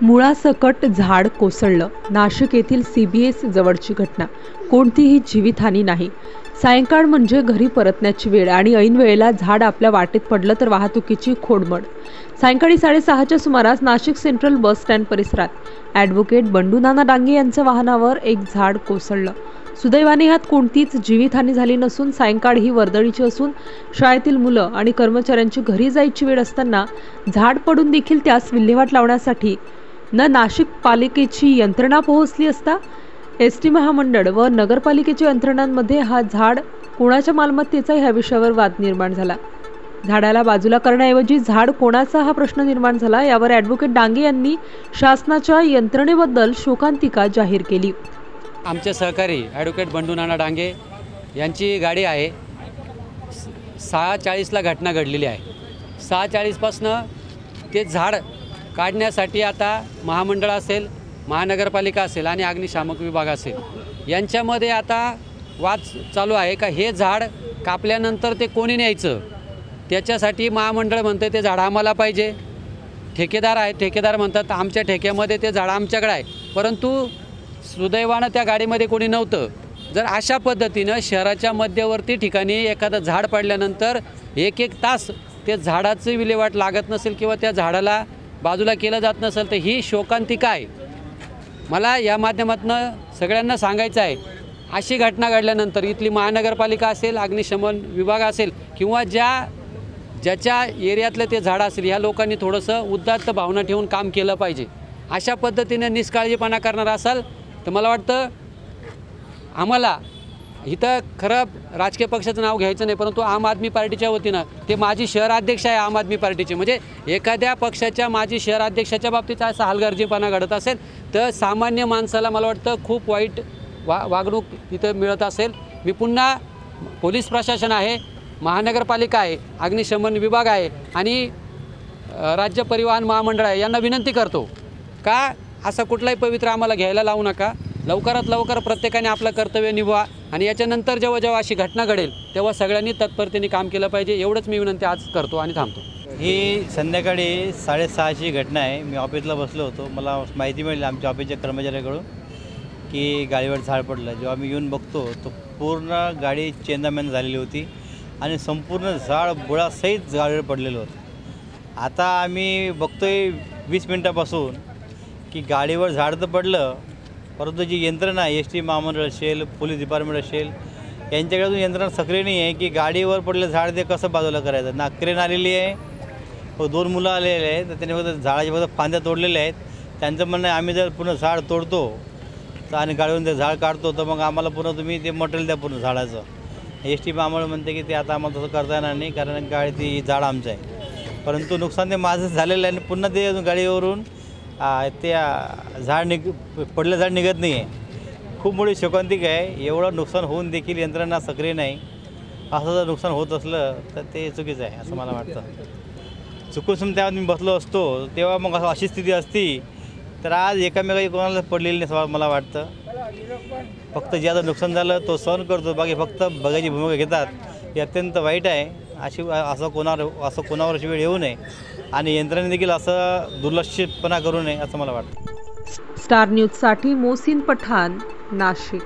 मुळासकट झाड कोसळलं. नाशिक येथील CBS जवळची घटना. कोणतीही जीवितहानी नाही. सायंकाळ म्हणजे घरी परतण्याची वेळ आणि ऐन वेळेला झाड आपल्या वाटेत पडलं तर वाहतुकीची खोडमड. सायंकाळी 6:30च्या सुमारास नाशिक सेंट्रल बस स्टँड परिसरात ॲडव्होकेट बंडू नाना डांगे यांच्या वाहनावर एक झाड कोसळलं. सुदैवाने यात कोणतीच जीवितहानी झाली नसून सायंकाळ ही वर्दळीची असून शाळेतील मुलं आणि कर्मचाऱ्यांची घरी जायची वेळ असताना झाड पडून देखील त्यास विल्हेवाट लावण्यासाठी न नाशिक पालिकेची यंत्रणा पोहोचली असता ST महामंडळ व नगरपालिकेच्या यंत्रणांमध्ये हा झाड कोणाच्या मालमत्तेचा ह्या विषयावर वाद निर्माण झाला. झाडाला बाजूला करण्याऐवजी झाड कोणाचा हा प्रश्न निर्माण झाला. यावर ॲडव्होकेट डांगे यांनी शासनाच्या यंत्रणेबद्दल शोकांतिका जाहीर केली. आमचे सहकारी ॲडव्होकेट बंडू नाना डांगे यांची गाडी आहे. 6:40ला घटना घडलेली आहे. 6:40पासनं ते झाड काढण्यासाठी आता महामंडळ असेल, महानगरपालिका असेल आणि अग्निशामक विभाग असेल यांच्यामध्ये आता वाद चालू आहे का हे झाड कापल्यानंतर ते कोणी न्यायचं. त्याच्यासाठी महामंडळ म्हणते ते झाड आम्हाला पाहिजे. ठेकेदार आहे, ठेकेदार म्हणतात आमच्या ठेक्यामध्ये ते झाड आमच्याकडे आहे, परंतु सुदैवानं त्या गाडीमध्ये कोणी नव्हतं. जर अशा पद्धतीनं शहराच्या मध्यवर्ती ठिकाणी एखादं झाड पडल्यानंतर एक तास ते झाडाची विल्हेवाट लागत नसेल किंवा त्या झाडाला बाजूला केलं जात नसेल तर ही शोकांतिका आहे. मला या माध्यमातून सगळ्यांना सांगायचं आहे, अशी घटना घडल्यानंतर इथली महानगरपालिका असेल, अग्निशमन विभाग असेल किंवा ज्याच्या एरियातलं ते झाड असेल ह्या लोकांनी थोडंसं उदात्त भावना ठेवून काम केलं पाहिजे. अशा पद्धतीने निष्काळजीपणा करणार असाल तर मला वाटतं आम्हाला इथं खरं राजकीय पक्षाचं नाव घ्यायचं नाही, परंतु आम आदमी पार्टीच्या वतीनं ते माजी शहराध्यक्ष आहे आम आदमी पार्टीचे, म्हणजे एखाद्या पक्षाच्या माजी शहराध्यक्षाच्या बाबतीत असा हलगर्जीपणा घडत असेल तर सामान्य माणसाला मला वाटतं खूप वाईट वागणूक इथं मिळत असेल. मी पुन्हा पोलीस प्रशासन आहे, महानगरपालिका आहे, अग्निशमन विभाग आहे आणि राज्य परिवहन महामंडळ आहे यांना विनंती करतो का असं कुठलाही पवित्र आम्हाला घ्यायला लावू नका. लवकरात लवकर प्रत्येकाने आपलं कर्तव्य निभवा आणि याच्यानंतर जेव्हा अशी घटना घडेल तेव्हा सगळ्यांनी तत्परतेने काम केलं पाहिजे. एवढंच मी विनंती आज करतो आणि थांबतो. ही संध्याकाळी 6:30ची घटना आहे. मी ऑफिसला बसलो होतो. मला माहिती मिळाली आमच्या ऑफिसच्या कर्मचाऱ्याकडून की गाडीवर झाड पडलं. जेव्हा मी येऊन बघतो तो पूर्ण गाडी चेंदामेंद झालेली होती आणि संपूर्ण झाड बुडासहित गाडीवर पडलेलं होतं. आता आम्ही बघतोय 20 मिनटापासून की गाडीवर झाड तर पडलं, परंतु जी यंत्रणा ST महामंडळ असेल, पोलीस डिपार्टमेंट असेल यांच्याकडे अजून यंत्रणा सक्रिय नाही आहे की गाडीवर पडलं झाड ते कसं बाजूला करायचं. ना क्रेन आलेली आहे, 2 मुलं आलेले आहेत, तर त्यांनी फक्त झाडाच्या फक्त फांद्या तोडलेल्या आहेत. त्यांचं म्हणणं आहे आम्ही जर पूर्ण झाड तोडतो तर आणि गाडीवरून ते झाड काढतो तर मग आम्हाला पुन्हा तुम्ही ते मटेरियल द्या पूर्ण झाडाचं. ST महामंडळ म्हणते की ते आता आम्हाला तसं करता येणार नाही कारण गाडी ती झाड आमचं आहे, परंतु नुकसान ते माझं झालेलं आहे आणि पुन्हा ते गाडीवरून त्या पडलं झाड निघत नाही आहे. खूप मोठी शोकांतिका आहे. एवढं नुकसान होऊन देखील यंत्रणा सक्रिय नाही. असं जर नुकसान होत असलं तर ते चुकीचं आहे असं मला वाटतं. चुकून त्यावर मी बसलो असतो तेव्हा मग असं अशी स्थिती असती तर आज एकामेकाही कोणाला पडलेली नाही मला वाटतं. फक्त जे आता नुकसान झालं तो सहन करतो, बाकी फक्त बघायची भूमिका घेतात. हे अत्यंत वाईट आहे. असं कोणावर अशी वेळ येऊ नये आणि यंत्रणेने देखील असं दुर्लक्षितपणा करू नये असं मला वाटतं. स्टार न्यूजसाठी मोहसिन पठाण, नाशिक.